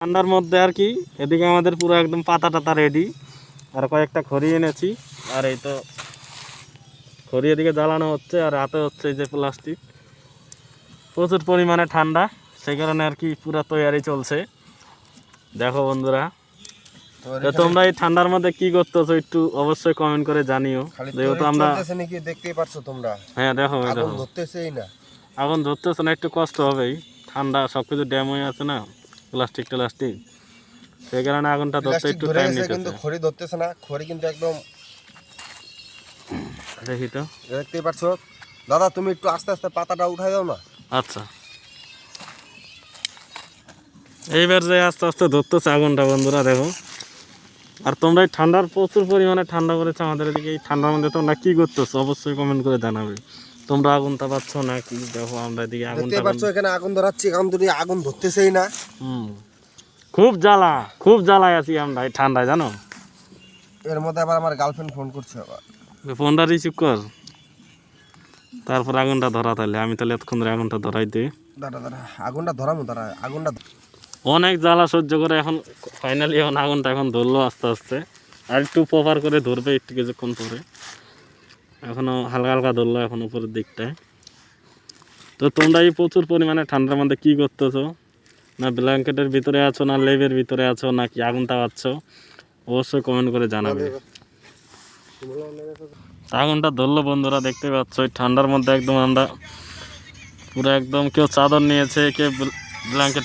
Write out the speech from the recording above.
ঠান্ডার মধ্যে আর কি এদিকে আমাদের পুরো একদম পাতা টাতা রেডি। আর কয়েকটা খড়ি এনেছি, আর এই তো খড়ি এদিকে জ্বালানো হচ্ছে, আর হাতে হচ্ছে এই যে প্লাস্টিক। প্রচুর পরিমাণে ঠান্ডা, সেই কারণে আর কি পুরো তৈয়ারি চলছে। দেখো বন্ধুরা, তো তোমরা এই ঠান্ডার মধ্যে কি করতেছো একটু অবশ্যই কমেন্ট করে জানিও। যেহেতু আমরা দেখতেই পারছো তোমরা, হ্যাঁ দেখো আগুন ধরতেছেই না, আগুন ধরতেছে না, একটু কষ্ট হবেই, ঠান্ডা সবকিছু ড্যাম হয়ে আছে না, প্লাস্টিক সেই কারণে আগুনটা ধরতে একটু টাইম নিতেছে। কিন্তু খড়ি ধরতেছে না, খড়ি কিন্তু একদম দেখি তো, দেখতেই পারছো। দাদা তুমি একটু আস্তে আস্তে পাতাটা উঠাই দাও না। আচ্ছা এইবার যে আস্তে আস্তে ধরতেছে আগুনটা বন্ধুরা, দেখো। আর তোমরা এই ঠান্ডার প্রচুর পরিমাণে ঠান্ডা করেছে আমাদের এদিকে, এই ঠান্ডার মধ্যে তোমরা কি করতেছো অবশ্যই কমেন্ট করে জানাবে। তোমরা আগুন তাপাচ্ছ না কি? দেখো আমরা এদিকে আগুন দেখতেই পাচ্ছ, এখানে আগুন ধরাচ্ছি, আগুন ধরতেছেই না। খুব জ্বালায় আছি আমরা এই ঠান্ডায়, জানো। এর মধ্যে আবার আমার গার্লফ্রেন্ড ফোন করছে, আবার ফোনটা রিসিভ কর, তারপর আগুনটা ধরা। তাহলে আমি তাহলে এতক্ষণ ধরে আগুনটা ধরাই দিই। দাঁড়া আগুনটা ধরামো, আগুনটা অনেক জ্বালা সহ্য করে এখন ফাইনালি এখন আগুনটা এখন ধরলো আস্তে আস্তে। আর একটু প্রপার করে ধরবে একটু কিছুক্ষণ পরে, এখনও হালকা হালকা ধরলো এখন উপরের দিকটায়। তো তোমরা এই প্রচুর পরিমাণে ঠান্ডার মধ্যে কী করতেছো? না ব্ল্যাঙ্কেটের ভিতরে আছো, না লেবের ভিতরে আছো, নাকি আগুন তাপাচ্ছ? অবশ্যই কমেন্ট করে জানাবে। আগুনটা ধরলো বন্ধুরা, দেখতে পাচ্ছ এই ঠান্ডার মধ্যে একদম আমরা পুরো একদম, কেউ চাদর নিয়েছে, কেউ ব্ল্যাঙ্কেট